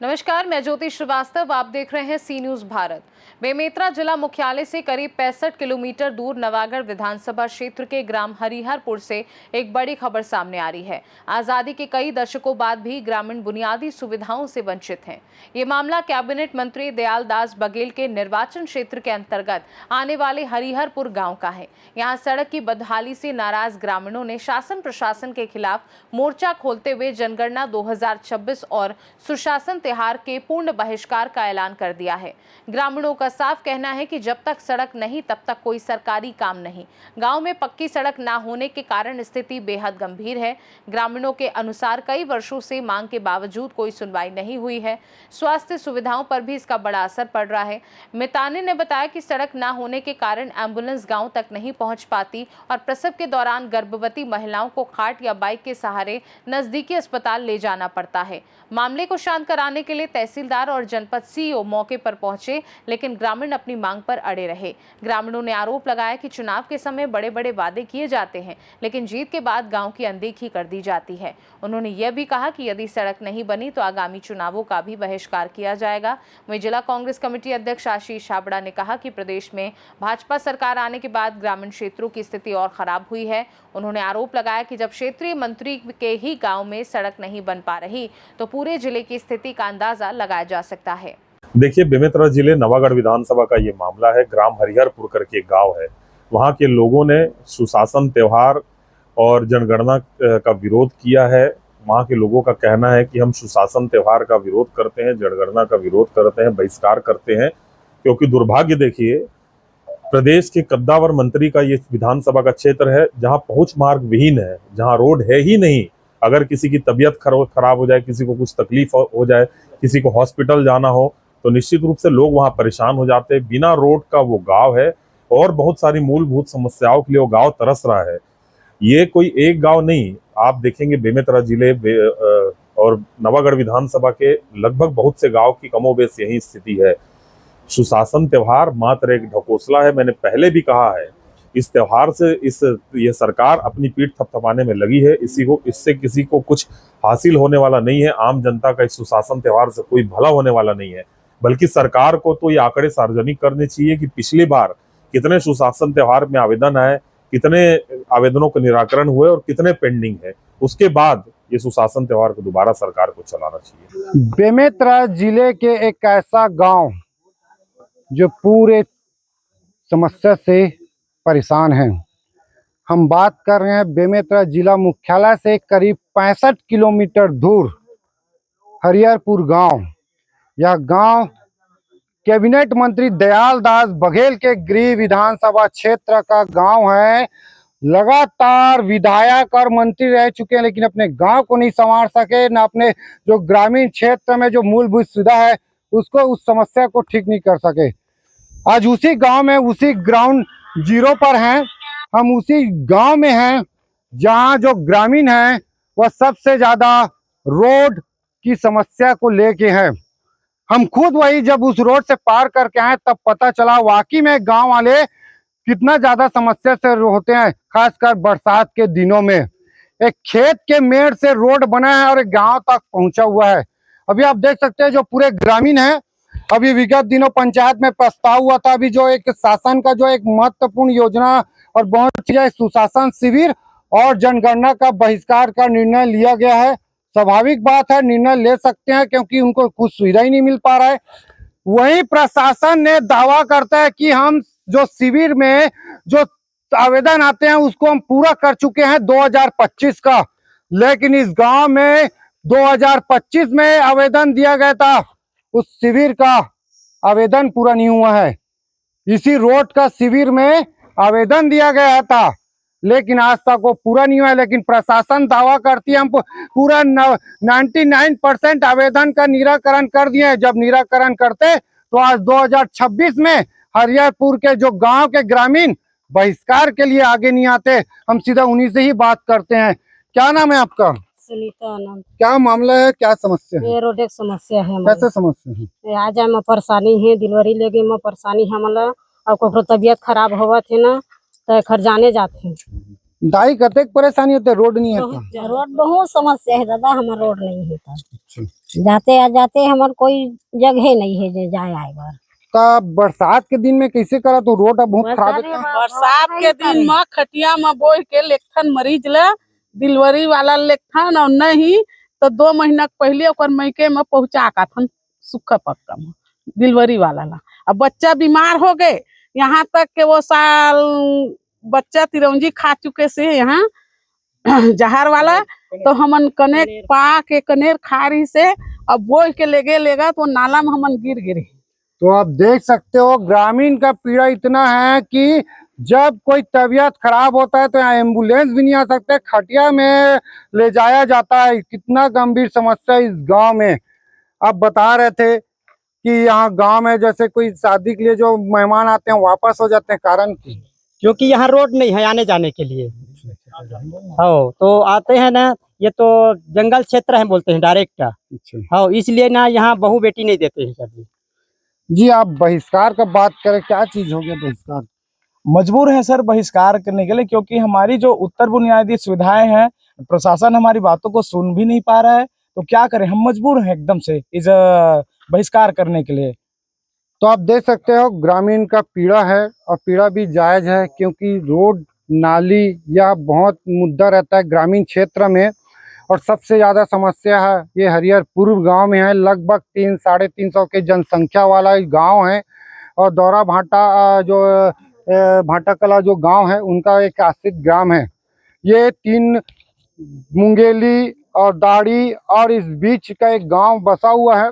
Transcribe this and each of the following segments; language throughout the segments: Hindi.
नमस्कार, मैं ज्योति श्रीवास्तव। आप देख रहे हैं सी न्यूज भारत। बेमेतरा जिला मुख्यालय से करीब 65 किलोमीटर दूर नवागढ़ विधानसभा क्षेत्र के ग्राम हरिहरपुर से एक बड़ी खबर सामने आ रही है। आजादी के कई दशकों बाद भी ग्रामीण बुनियादी सुविधाओं से वंचित हैं। ये मामला कैबिनेट मंत्री दयालदास बघेल के निर्वाचन क्षेत्र के अंतर्गत आने वाले हरिहरपुर गाँव का है। यहाँ सड़क की बदहाली से नाराज ग्रामीणों ने शासन प्रशासन के खिलाफ मोर्चा खोलते हुए जनगणना 2026 और सुशासन त्योहार के पूर्ण बहिष्कार का ऐलान कर दिया है। ग्रामीणों का साफ कहना है कि जब तक सड़क नहीं तब तक कोई सरकारी काम नहीं। गांव में पक्की सड़क ना होने के कारण स्थिति बेहद गंभीर है। ग्रामीणों के अनुसार कई वर्षों से मांग के बावजूद कोई सुनवाई नहीं हुई है। स्वास्थ्य सुविधाओं पर भी इसका बड़ा असर पड़ रहा है। मितानी ने बताया कि सड़क ना होने के कारण एम्बुलेंस गाँव तक नहीं पहुँच पाती और प्रसव के दौरान गर्भवती महिलाओं को खाट या बाइक के सहारे नजदीकी अस्पताल ले जाना पड़ता है। मामले को शांत कराने के लिए तहसीलदार और जनपद सीईओ मौके पर पहुंचे, लेकिन ग्रामीण अपनी मांग पर अड़े रहे। ग्रामीणों ने आरोप लगाया कि चुनाव के समय बड़े बड़े वादे किए जाते हैं, लेकिन जीत के बाद गांव की अनदेखी कर दी जाती है। उन्होंने यह भी कहा कि यदि सड़क नहीं बनी तो आगामी चुनावों का भी बहिष्कार किया जाएगा। वहीं जिला कांग्रेस कमेटी अध्यक्ष आशीष छाबड़ा ने कहा कि प्रदेश में भाजपा सरकार आने के बाद ग्रामीण क्षेत्रों की स्थिति और खराब हुई है। उन्होंने आरोप लगाया कि जब क्षेत्रीय मंत्री के ही गाँव में सड़क नहीं बन पा रही तो पूरे जिले की स्थिति का अंदाजा लगाया जा सकता है। देखिए, बेमेतरा जिले नवागढ़ विधानसभा का ये मामला है। ग्राम हरिहरपुर करके एक गांव है। वहां के लोगों ने सुशासन त्योहार और जनगणना का विरोध किया है। वहां के लोगों का कहना है कि हम सुशासन त्योहार का विरोध करते हैं, जनगणना का विरोध करते हैं, बहिष्कार करते हैं, क्योंकि दुर्भाग्य देखिए, प्रदेश के कद्दावर मंत्री का ये विधानसभा का क्षेत्र है जहाँ पहुंच मार्ग विहीन है, जहाँ रोड है ही नहीं। अगर किसी की तबीयत खराब हो जाए, किसी को कुछ तकलीफ हो जाए, किसी को हॉस्पिटल जाना हो, तो निश्चित रूप से लोग वहां परेशान हो जाते हैं। बिना रोड का वो गांव है और बहुत सारी मूलभूत समस्याओं के लिए वो गांव तरस रहा है। ये कोई एक गांव नहीं, आप देखेंगे बेमेतरा जिले और नवागढ़ विधानसभा के लगभग बहुत से गांव की कमोबेश यही स्थिति है। सुशासन त्योहार मात्र एक ढकोसला है। मैंने पहले भी कहा है, इस त्योहार से ये सरकार अपनी पीठ थपथपाने में लगी है। इससे किसी को कुछ हासिल होने वाला नहीं है। आम जनता का इस सुशासन त्योहार से कोई भला होने वाला नहीं है, बल्कि सरकार को तो ये आंकड़े सार्वजनिक करने चाहिए कि पिछली बार कितने सुशासन त्योहार में आवेदन आए, कितने आवेदनों का निराकरण हुए और कितने पेंडिंग है। उसके बाद ये सुशासन त्योहार को दोबारा सरकार को चलाना चाहिए। बेमेतरा जिले के एक ऐसा गांव जो पूरे समस्या से परेशान हैं। हम बात कर रहे हैं बेमेतरा जिला मुख्यालय से करीब 65 किलोमीटर दूर हरिहरपुर गांव। यह गांव कैबिनेट मंत्री दयालदास बघेल के गृह विधानसभा क्षेत्र का गांव है। लगातार विधायक और मंत्री रह चुके हैं, लेकिन अपने गांव को नहीं संवार सके, न अपने जो ग्रामीण क्षेत्र में जो मूलभूत सुविधा है उसको, उस समस्या को ठीक नहीं कर सके। आज उसी गांव में, उसी ग्राउंड जीरो पर हैं हम, उसी गांव में हैं जहां जो ग्रामीण हैं वह सबसे ज्यादा रोड की समस्या को लेके हैं। हम खुद वही जब उस रोड से पार करके आए तब पता चला वाकई में गांव वाले कितना ज्यादा समस्या से होते हैं, खासकर बरसात के दिनों में। एक खेत के मेड़ से रोड बना है और एक गांव तक पहुंचा हुआ है। अभी आप देख सकते हैं जो पूरे ग्रामीण हैं, अभी विगत दिनों पंचायत में प्रस्ताव हुआ था, अभी जो एक शासन का जो एक महत्वपूर्ण योजना और बहुत चीजें, सुशासन शिविर और जनगणना का बहिष्कार का निर्णय लिया गया है। स्वाभाविक बात है, निर्णय ले सकते हैं क्योंकि उनको कुछ सुविधा ही नहीं मिल पा रहा है। वहीं प्रशासन ने दावा करता है कि हम जो शिविर में जो आवेदन आते हैं उसको हम पूरा कर चुके हैं 2025 का, लेकिन इस गांव में 2025 में आवेदन दिया गया था, उस शिविर का आवेदन पूरा नहीं हुआ है। इसी रोड का शिविर में आवेदन दिया गया था, लेकिन आज तक वो पूरा नहीं हुआ है। लेकिन प्रशासन दावा करती है हम पूरा 99% आवेदन का निराकरण कर दिए हैं। जब निराकरण करते तो आज 2026 में हरिहरपुर के जो गांव के ग्रामीण बहिष्कार के लिए आगे नहीं आते। हम सीधा उन्हीं से ही बात करते हैं। क्या नाम है आपका? सुनीता नाम। क्या मामला है, क्या समस्या है? ये रोड एक समस्या है। कैसे समस्या है? आ जाए में परेशानी है, डिलीवरी लेके में परेशानी है। मतलब अब को तबियत खराब होवत है ना, तो घर जाने जाते हैं। दाई कतेक परेशानी होते, रोड नहीं है तो? रोड बहुत समस्या है दादा, हमारा रोड नहीं है तो जाते आ जाते हमार कोई जगह नहीं है जे जाए आए बार। का बरसात के दिन में कैसे करा तो रोड अब बहुत खराब है। बरसात के दिन में खटिया में बोह के लेखन मरीज ले डिलीवरी वाला लेखन, और नहीं तो 2 महीना पहले ओकर मैके में पहुंचा का थन सुखा पक्का में डिलीवरी वाला ला। अब बच्चा बीमार हो गए, यहाँ तक के वो साल बच्चा तिरंजी खा चुके से यहाँ जहर वाला, तो हमन कनेर पा के कनेर खारी से अब बोह के लेगा तो नाला में हमन गिर गिरे। तो आप देख सकते हो ग्रामीण का पीड़ा इतना है कि जब कोई तबीयत खराब होता है तो यहाँ एम्बुलेंस भी नहीं आ सकते, खटिया में ले जाया जाता है। कितना गंभीर समस्या इस गांव में। आप बता रहे थे कि यहाँ गांव में जैसे कोई शादी के लिए जो मेहमान आते हैं वापस हो जाते हैं, कारण की? क्योंकि यहाँ रोड नहीं है आने जाने के लिए। हाँ, तो आते हैं ना, ये तो जंगल क्षेत्र है बोलते हैं डायरेक्ट। हाँ, इसलिए ना यहाँ बहू बेटी नहीं देते हैं सर जी। जी, आप बहिष्कार का बात करें, क्या चीज हो गया बहिष्कार? मजबूर है सर बहिष्कार करने के लिए, क्योंकि हमारी जो उत्तर बुनियादी सुविधाएं हैं, प्रशासन हमारी बातों को सुन भी नहीं पा रहा है। तो क्या करें, हम मजबूर हैं एकदम से इस बहिष्कार करने के लिए। तो आप देख सकते हो ग्रामीण का पीड़ा है, और पीड़ा भी जायज है, क्योंकि रोड नाली यह बहुत मुद्दा रहता है ग्रामीण क्षेत्र में। और सबसे ज़्यादा समस्या है ये हरिहर पूर्व गांव में है। लगभग 300-350 के जनसंख्या वाला गांव है, और दौरा भाटा जो भाटा कला जो गांव है उनका एक आश्रित ग्राम है। ये 3 मुंगेली और दाढ़ी और इस बीच का एक गांव बसा हुआ है।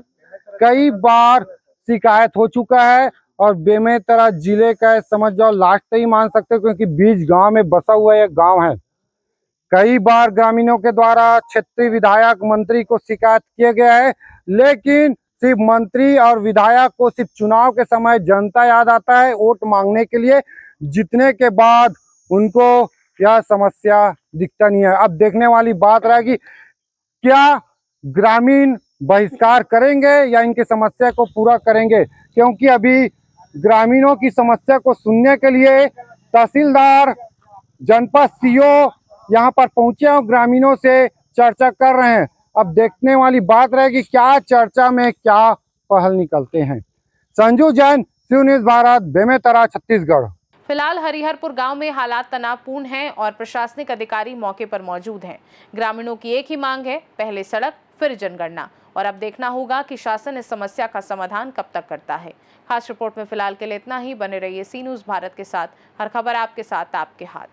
कई बार शिकायत हो चुका है, और बेमेतरा जिले का समझ जाओ लास्ट ही मान सकते हो, क्योंकि बीच गांव में बसा हुआ एक गांव है। कई बार ग्रामीणों के द्वारा क्षेत्रीय विधायक मंत्री को शिकायत किया गया है, लेकिन सिर्फ मंत्री और विधायक को सिर्फ चुनाव के समय जनता याद आता है वोट मांगने के लिए, जीतने के बाद उनको यह समस्या दिखता नहीं है। अब देखने वाली बात रहेगी क्या ग्रामीण बहिष्कार करेंगे या इनकी समस्या को पूरा करेंगे, क्योंकि अभी ग्रामीणों की समस्या को सुनने के लिए तहसीलदार, जनपद सीओ यहाँ पर पहुंचे और ग्रामीणों से चर्चा कर रहे हैं। अब देखने वाली बात रहेगी क्या चर्चा में क्या पहल निकलते हैं। संजू जैन, सी न्यूज़ भारत, बेमेतरा, छत्तीसगढ़। फिलहाल हरिहरपुर गांव में हालात तनावपूर्ण हैं और प्रशासनिक अधिकारी मौके पर मौजूद हैं। ग्रामीणों की एक ही मांग है, पहले सड़क फिर जनगणना, और अब देखना होगा कि शासन इस समस्या का समाधान कब तक करता है। खास रिपोर्ट में फिलहाल के लिए इतना ही। बने रहिए सी न्यूज़ भारत के साथ, हर खबर आपके साथ, आपके हाथ।